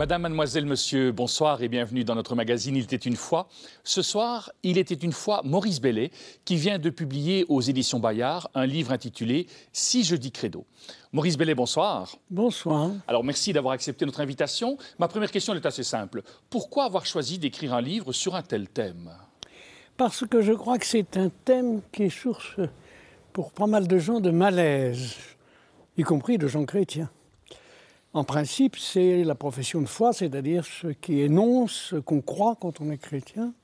Madame, mademoiselle, monsieur, bonsoir et bienvenue dans notre magazine Il était une fois. Ce soir, il était une fois Maurice Bellet qui vient de publier aux éditions Bayard un livre intitulé « Si je dis credo ». Maurice Bellet, bonsoir. Bonsoir. Alors, merci d'avoir accepté notre invitation. Ma première question est assez simple. Pourquoi avoir choisi d'écrire un livre sur un tel thème? Parce que je crois que c'est un thème qui est source, pour pas mal de gens, de malaise, y compris de gens chrétiens. En principe, c'est la profession de foi, c'est-à-dire ce qui énonce ce qu'on croit quand on est chrétien.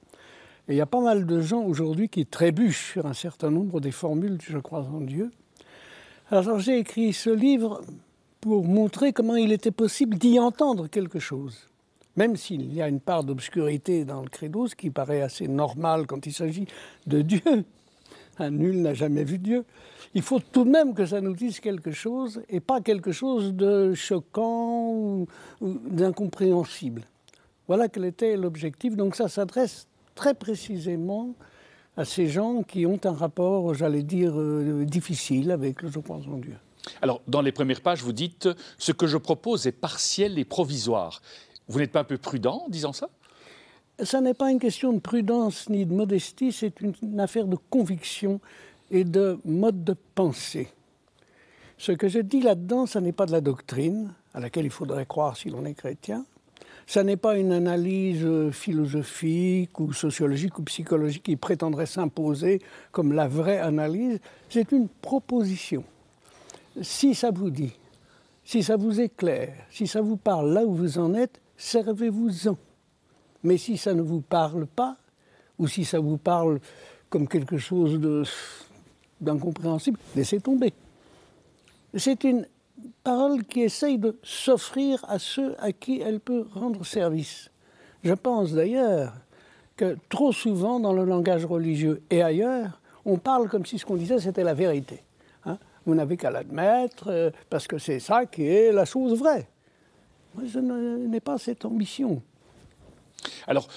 Et il y a pas mal de gens aujourd'hui qui trébuchent sur un certain nombre des formules du « je crois en Dieu ». Alors j'ai écrit ce livre pour montrer comment il était possible d'y entendre quelque chose. Même s'il y a une part d'obscurité dans le credo, ce qui paraît assez normal quand il s'agit de Dieu. Nul n'a jamais vu Dieu. Il faut tout de même que ça nous dise quelque chose et pas quelque chose de choquant ou d'incompréhensible. Voilà quel était l'objectif. Donc ça s'adresse très précisément à ces gens qui ont un rapport, j'allais dire, difficile avec le « je crois en Dieu ». Alors, dans les premières pages, vous dites « Ce que je propose est partiel et provisoire ». Vous n'êtes pas un peu prudent en disant ça? Ça n'est pas une question de prudence ni de modestie, c'est une affaire de conviction et de mode de pensée. Ce que je dis là-dedans, ça n'est pas de la doctrine, à laquelle il faudrait croire si l'on est chrétien. Ça n'est pas une analyse philosophique ou sociologique ou psychologique qui prétendrait s'imposer comme la vraie analyse. C'est une proposition. Si ça vous dit, si ça vous éclaire, si ça vous parle là où vous en êtes, servez-vous-en. Mais si ça ne vous parle pas, ou si ça vous parle comme quelque chose d'incompréhensible, laissez tomber. C'est une parole qui essaye de s'offrir à ceux à qui elle peut rendre service. Je pense d'ailleurs que trop souvent, dans le langage religieux et ailleurs, on parle comme si ce qu'on disait, c'était la vérité. Vous n'avez qu'à l'admettre, parce que c'est ça qui est la chose vraie. Moi, je n'ai pas cette ambition. Alors,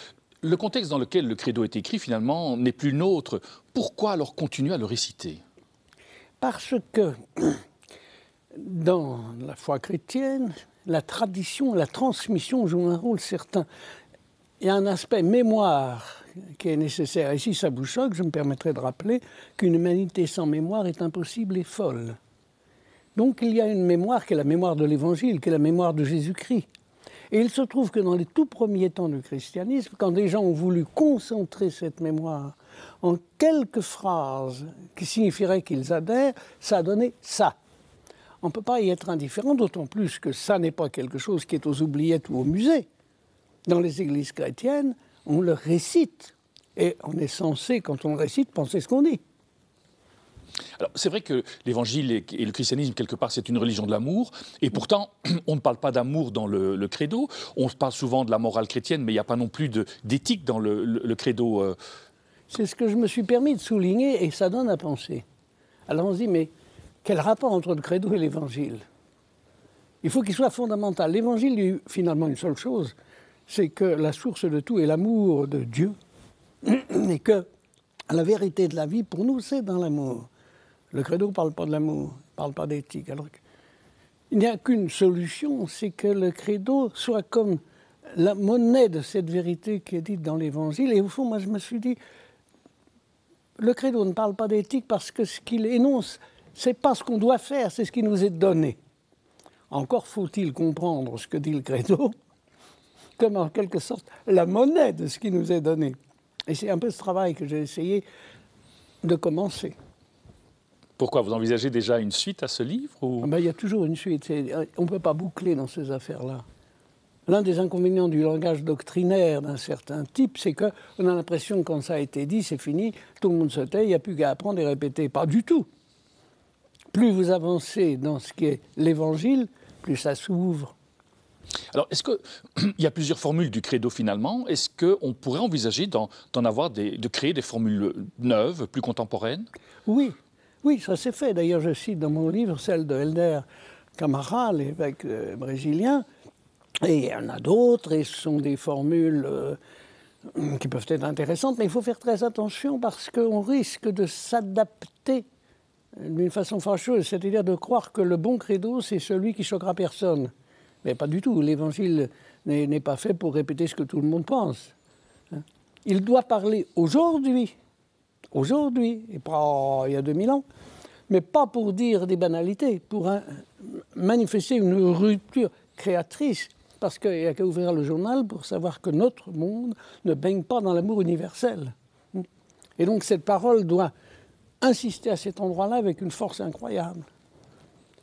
le contexte dans lequel le credo est écrit, finalement, n'est plus nôtre. Pourquoi alors continuer à le réciter? Parce que dans la foi chrétienne, la tradition, la transmission jouent un rôle certain. Il y a un aspect mémoire qui est nécessaire. Et si ça vous choque, je me permettrai de rappeler qu'une humanité sans mémoire est impossible et folle. Donc il y a une mémoire qui est la mémoire de l'Évangile, qui est la mémoire de Jésus-Christ. Et il se trouve que dans les tout premiers temps du christianisme, quand des gens ont voulu concentrer cette mémoire en quelques phrases qui signifieraient qu'ils adhèrent, ça a donné ça. On ne peut pas y être indifférent, d'autant plus que ça n'est pas quelque chose qui est aux oubliettes ou au musée. Dans les églises chrétiennes, on le récite. Et on est censé, quand on le récite, penser ce qu'on dit. Alors, c'est vrai que l'Évangile et le christianisme, quelque part, c'est une religion de l'amour. Et pourtant, on ne parle pas d'amour dans le credo. On parle souvent de la morale chrétienne, mais il n'y a pas non plus d'éthique dans le credo. C'est ce que je me suis permis de souligner, et ça donne à penser. Alors on se dit, mais quel rapport entre le credo et l'Évangile? Il faut qu'il soit fondamental. L'Évangile dit finalement une seule chose, c'est que la source de tout est l'amour de Dieu, et que la vérité de la vie, pour nous, c'est dans l'amour. Le credo ne parle pas de l'amour, ne parle pas d'éthique. Alors, il n'y a qu'une solution, c'est que le credo soit comme la monnaie de cette vérité qui est dite dans l'Évangile. Et au fond, moi, je me suis dit, le credo ne parle pas d'éthique parce que ce qu'il énonce, ce n'est pas ce qu'on doit faire, c'est ce qui nous est donné. Encore faut-il comprendre ce que dit le credo comme en quelque sorte la monnaie de ce qui nous est donné. Et c'est un peu ce travail que j'ai essayé de commencer. Pourquoi? Vous envisagez déjà une suite à ce livre ou... Il y a toujours une suite. On ne peut pas boucler dans ces affaires-là. L'un des inconvénients du langage doctrinaire d'un certain type, c'est qu'on a l'impression que quand ça a été dit, c'est fini, tout le monde se tait, il n'y a plus qu'à apprendre et répéter. Pas du tout. Plus vous avancez dans ce qui est l'Évangile, plus ça s'ouvre. Alors, est-ce qu'il y a plusieurs formules du credo finalement? Est-ce qu'on pourrait envisager de créer des formules neuves, plus contemporaines? Oui, ça s'est fait. D'ailleurs, je cite dans mon livre celle de Helder Camara, l'évêque brésilien, et il y en a d'autres, et ce sont des formules qui peuvent être intéressantes, mais il faut faire très attention parce qu'on risque de s'adapter d'une façon fâcheuse, c'est-à-dire de croire que le bon credo, c'est celui qui choquera personne. Mais pas du tout. L'Évangile n'est pas fait pour répéter ce que tout le monde pense. Il doit parler aujourd'hui, et pas il y a 2000 ans, mais pas pour dire des banalités, pour manifester une rupture créatrice, parce qu'il n'y a qu'à ouvrir le journal pour savoir que notre monde ne baigne pas dans l'amour universel. Et donc cette parole doit insister à cet endroit-là avec une force incroyable.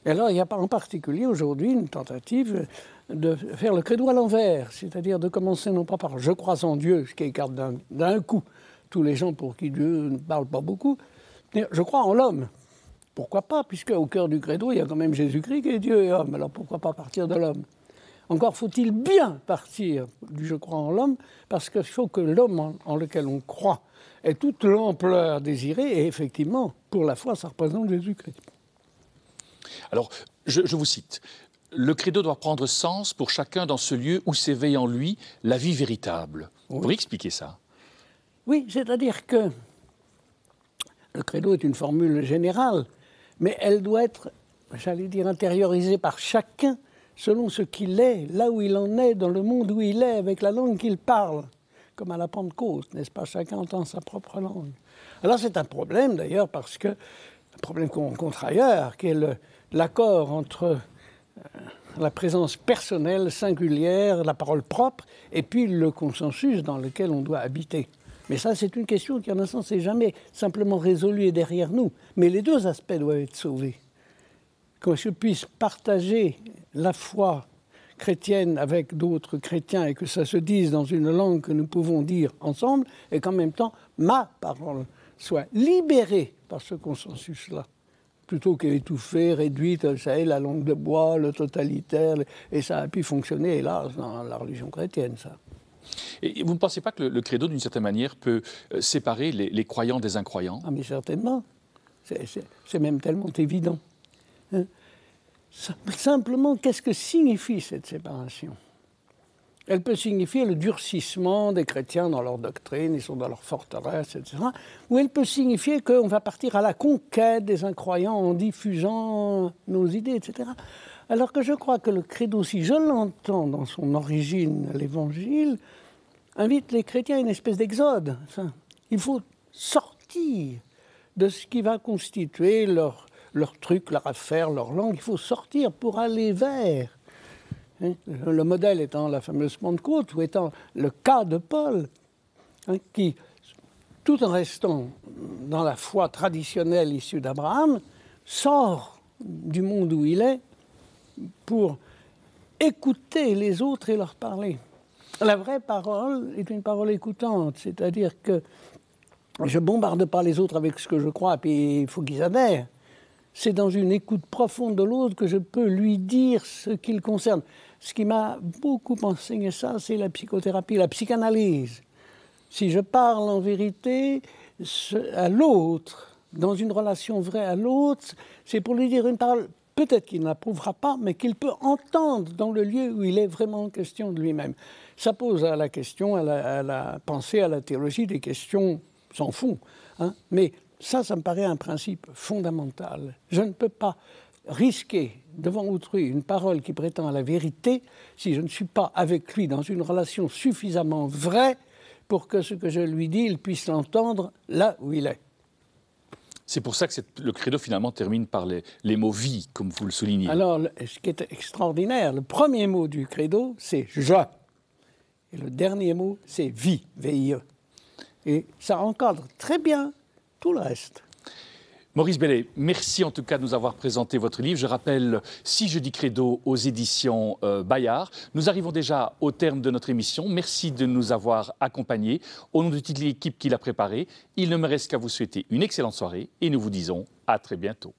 Et alors il y a en particulier aujourd'hui une tentative de faire le credo à l'envers, c'est-à-dire de commencer non pas par « je crois en Dieu », ce qui écarte d'un coup tous les gens pour qui Dieu ne parle pas beaucoup, mais « je crois en l'homme ». Pourquoi pas, puisque au cœur du credo, il y a quand même Jésus-Christ qui est Dieu et homme. Alors pourquoi pas partir de l'homme? Encore faut-il bien partir du « je crois en l'homme », parce qu'il faut que l'homme en lequel on croit ait toute l'ampleur désirée, et effectivement, pour la foi, ça représente Jésus-Christ. Alors, je vous cite. « Le credo doit prendre sens pour chacun dans ce lieu où s'éveille en lui la vie véritable. » Vous pourriez expliquer ça? Oui, c'est-à-dire que le credo est une formule générale, mais elle doit être, j'allais dire, intériorisée par chacun selon ce qu'il est, là où il en est, dans le monde où il est, avec la langue qu'il parle, comme à la Pentecôte, n'est-ce pas? Chacun entend sa propre langue. Alors c'est un problème d'ailleurs, parce que, un problème qu'on rencontre ailleurs, qui est l'accord entre la présence personnelle, singulière, la parole propre, et puis le consensus dans lequel on doit habiter. Mais ça, c'est une question qui, en un sens, n'est jamais simplement résolue et derrière nous. Mais les deux aspects doivent être sauvés. Que je puisse partager la foi chrétienne avec d'autres chrétiens et que ça se dise dans une langue que nous pouvons dire ensemble, et qu'en même temps, ma parole soit libérée par ce consensus-là, plutôt qu'étouffée, réduite, vous savez, la langue de bois, le totalitaire, et ça a pu fonctionner, hélas, dans la religion chrétienne, ça. Et vous ne pensez pas que le credo, d'une certaine manière, peut séparer les croyants des incroyants? Ah mais certainement. C'est même tellement évident. Hein? Simplement, qu'est-ce que signifie cette séparation? Elle peut signifier le durcissement des chrétiens dans leur doctrine, ils sont dans leur forteresse, etc. Ou elle peut signifier qu'on va partir à la conquête des incroyants en diffusant nos idées, etc. Alors que je crois que le credo, si je l'entends dans son origine, l'Évangile, invite les chrétiens à une espèce d'exode. Il faut sortir de ce qui va constituer leur truc, leur affaire, leur langue. Il faut sortir pour aller vers. Le modèle étant la fameuse Pentecôte, ou étant le cas de Paul, qui, tout en restant dans la foi traditionnelle issue d'Abraham, sort du monde où il est pour écouter les autres et leur parler. La vraie parole est une parole écoutante, c'est-à-dire que je ne bombarde pas les autres avec ce que je crois, puis il faut qu'ils adhèrent. C'est dans une écoute profonde de l'autre que je peux lui dire ce qui le concerne. Ce qui m'a beaucoup enseigné ça, c'est la psychothérapie, la psychanalyse. Si je parle en vérité à l'autre, dans une relation vraie à l'autre, c'est pour lui dire une parole, peut-être qu'il n'approuvera pas, mais qu'il peut entendre dans le lieu où il est vraiment en question de lui-même. Ça pose à la question, à la pensée, à la théologie, des questions sans fond. Mais ça me paraît un principe fondamental. Je ne peux pas risquer devant autrui une parole qui prétend à la vérité si je ne suis pas avec lui dans une relation suffisamment vraie pour que ce que je lui dis, il puisse l'entendre là où il est. C'est pour ça que le credo, finalement, termine par les mots « vie », comme vous le soulignez. Alors, ce qui est extraordinaire, le premier mot du credo, c'est « je ». Et le dernier mot, c'est « vie », V-I-E. Et ça encadre très bien tout le reste. Maurice Bellet, merci en tout cas de nous avoir présenté votre livre. Je rappelle, Si je dis credo, aux éditions Bayard. Nous arrivons déjà au terme de notre émission. Merci de nous avoir accompagnés. Au nom de toute l'équipe qui l'a préparé, il ne me reste qu'à vous souhaiter une excellente soirée et nous vous disons à très bientôt.